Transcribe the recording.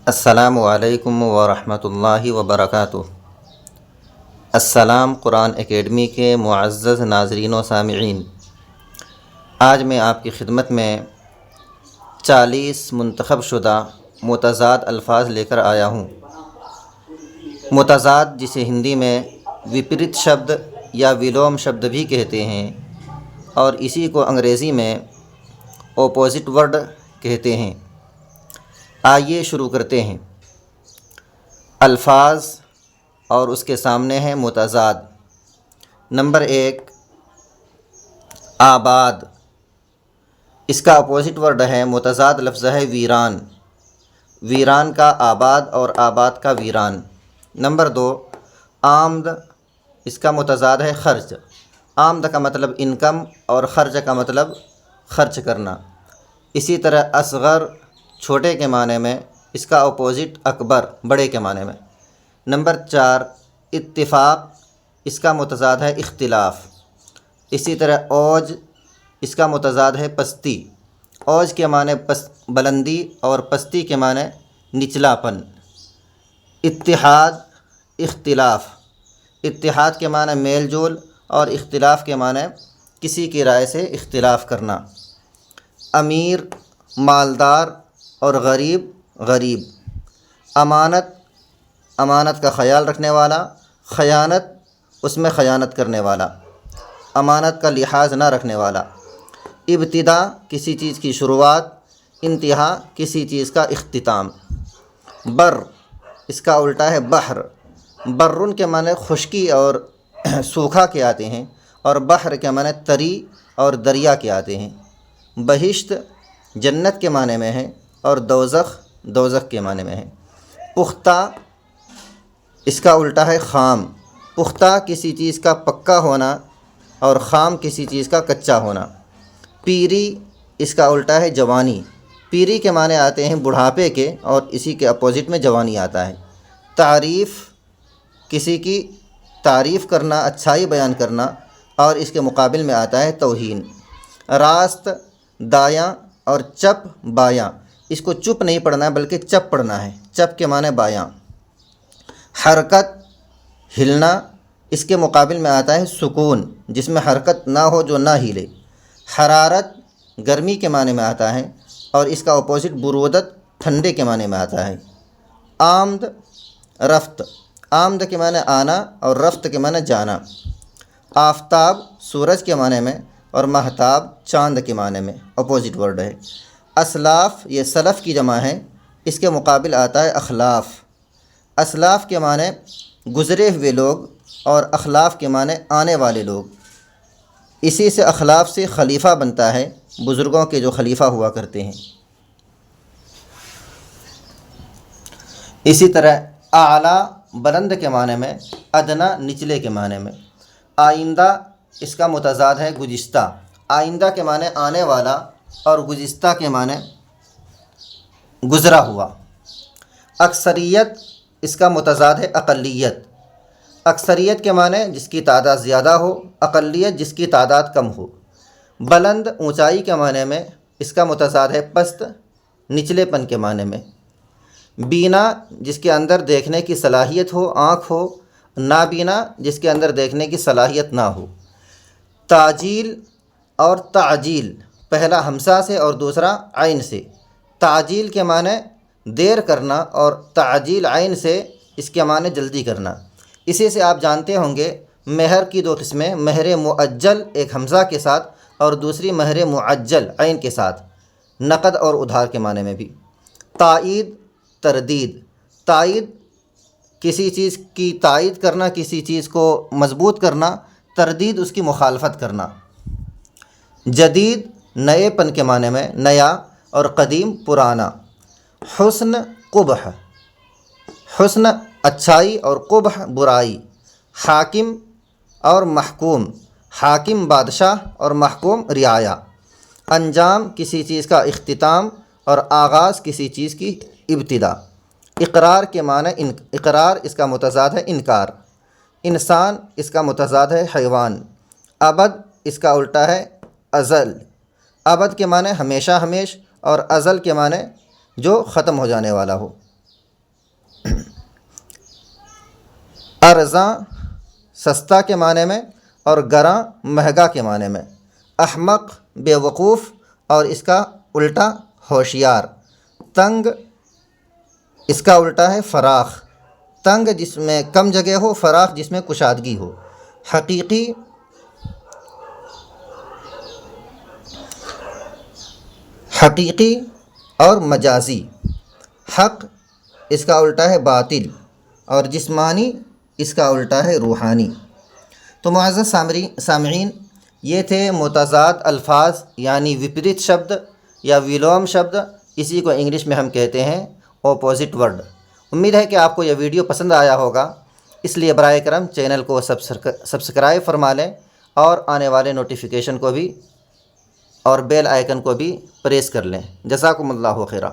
السلام علیکم ورحمۃ اللہ وبرکاتہ۔ السلام قرآن اکیڈمی کے معزز ناظرین و سامعین، آج میں آپ کی خدمت میں 40 منتخب شدہ متضاد الفاظ لے کر آیا ہوں۔ متضاد جسے ہندی میں وپریت شبد یا ولوم شبد بھی کہتے ہیں، اور اسی کو انگریزی میں اپوزٹ ورڈ کہتے ہیں۔ آئیے شروع کرتے ہیں۔ الفاظ اور اس کے سامنے ہیں متضاد۔ نمبر 1، آباد۔ اس کا اپوزٹ ورڈ ہے، متضاد لفظ ہے ویران۔ ویران کا آباد اور آباد کا ویران۔ نمبر 2، آمد۔ اس کا متضاد ہے خرچ۔ آمد کا مطلب انکم اور خرچ کا مطلب خرچ کرنا۔ اسی طرح اصغر چھوٹے کے معنی میں، اس کا اپوزٹ اکبر بڑے کے معنی میں۔ نمبر 4، اتفاق۔ اس کا متضاد ہے اختلاف۔ اسی طرح اوج، اس کا متضاد ہے پستی۔ اوج کے معنی بلندی اور پستی کے معنی نچلا پن۔ اتحاد، اختلاف۔ اتحاد کے معنی میل جول اور اختلاف کے معنی کسی کی رائے سے اختلاف کرنا۔ امیر، مالدار اور غریب، غریب۔ امانت، امانت کا خیال رکھنے والا۔ خیانت، اس میں خیانت کرنے والا، امانت کا لحاظ نہ رکھنے والا۔ ابتدا، کسی چیز کی شروعات۔ انتہا، کسی چیز کا اختتام۔ بر، اس کا الٹا ہے بحر۔ برن کے معنی خشکی اور سوکھا کے آتے ہیں، اور بحر کے معنی تری اور دریا کے آتے ہیں۔ بہشت، جنت کے معنی میں ہے، اور دوزخ، دوزخ کے معنی میں ہے۔ پختہ، اس کا الٹا ہے خام۔ پختہ کسی چیز کا پکا ہونا، اور خام کسی چیز کا کچا ہونا۔ پیری، اس کا الٹا ہے جوانی۔ پیری کے معنی آتے ہیں بڑھاپے کے، اور اسی کے اپوزٹ میں جوانی آتا ہے۔ تعریف، کسی کی تعریف کرنا، اچھائی بیان کرنا، اور اس کے مقابل میں آتا ہے توہین۔ راست، دایاں، اور چپ، بایاں۔ اس کو چپ نہیں پڑھنا ہے بلکہ چپ پڑھنا ہے۔ چپ کے معنی بایاں۔ حرکت، ہلنا، اس کے مقابل میں آتا ہے سکون، جس میں حرکت نہ ہو، جو نہ ہلے۔ حرارت، گرمی کے معنی میں آتا ہے، اور اس کا اپوزٹ برودت، ٹھنڈے کے معنی میں آتا ہے۔ آمد، رفت۔ آمد کے معنی آنا، اور رفت کے معنی جانا۔ آفتاب، سورج کے معنی میں، اور مہتاب، چاند کے معنی میں اپوزٹ ورڈ ہے۔ اسلاف، یہ سلف کی جمع ہے، اس کے مقابل آتا ہے اخلاف۔ اسلاف کے معنی گزرے ہوئے لوگ، اور اخلاف کے معنی آنے والے لوگ۔ اسی سے اخلاف سے خلیفہ بنتا ہے، بزرگوں کے جو خلیفہ ہوا کرتے ہیں۔ اسی طرح اعلیٰ، بلند کے معنی میں، ادنا، نچلے کے معنی میں۔ آئندہ، اس کا متضاد ہے گزشتہ۔ آئندہ کے معنی آنے والا، اور گزشتہ کے معنی گزرا ہوا۔ اکثریت، اس کا متضاد ہے اقلیت۔ اکثریت کے معنی جس کی تعداد زیادہ ہو، اقلیت جس کی تعداد کم ہو۔ بلند، اونچائی کے معنی میں، اس کا متضاد ہے پست، نچلے پن کے معنی میں۔ بینا، جس کے اندر دیکھنے کی صلاحیت ہو، آنکھ ہو۔ نابینا، جس کے اندر دیکھنے کی صلاحیت نہ ہو۔ تعجیل اور تعجیل، پہلا ہمزہ سے اور دوسرا عین سے۔ تعجیل کے معنی دیر کرنا، اور تعجیل عین سے اس کے معنی جلدی کرنا۔ اسی سے آپ جانتے ہوں گے، مہر کی دو قسمیں، مہر مؤجل ایک حمزہ کے ساتھ، اور دوسری مہر معجل عین کے ساتھ، نقد اور ادھار کے معنی میں بھی۔ تائید، تردید۔ تائید، کسی چیز کی تائید کرنا، کسی چیز کو مضبوط کرنا۔ تردید، اس کی مخالفت کرنا۔ جدید، نئے پن کے معنی میں، نیا، اور قدیم، پرانا۔ حسن، قبح۔ حسن، اچھائی، اور قبح، برائی۔ حاکم اور محکوم۔ حاکم، بادشاہ، اور محکوم، رعایا۔ انجام، کسی چیز کا اختتام، اور آغاز کسی چیز کی ابتدا۔ اقرار کے معنی اقرار، اس کا متضاد ہے انکار۔ انسان، اس کا متضاد ہے حیوان۔ ابد، اس کا الٹا ہے ازل۔ ابد کے معنی ہمیشہ ہمیش، اور ازل کے معنی جو ختم ہو جانے والا ہو۔ ارزاں سستا کے معنی میں اور گراں مہنگا کے معنی میں۔ احمق بے وقوف اور اس کا الٹا ہوشیار۔ تنگ اس کا الٹا ہے فراخ۔ تنگ جس میں کم جگہ ہو، فراخ جس میں کشادگی ہو۔ حقیقی حقیقی اور مجازی۔ حق اس کا الٹا ہے باطل اور جسمانی اس کا الٹا ہے روحانی۔ تو معزز سامعین، یہ تھے متضاد الفاظ یعنی وپریت شبد یا ویلوم شبد، اسی کو انگلش میں ہم کہتے ہیں اپوزٹ ورڈ۔ امید ہے کہ آپ کو یہ ویڈیو پسند آیا ہوگا، اس لیے برائے کرم چینل کو سبسکرائب فرما لیں اور آنے والے نوٹیفیکیشن کو بھی اور بیل آئیکن کو بھی پریس کر لیں۔ جزاکم اللہ خیرہ۔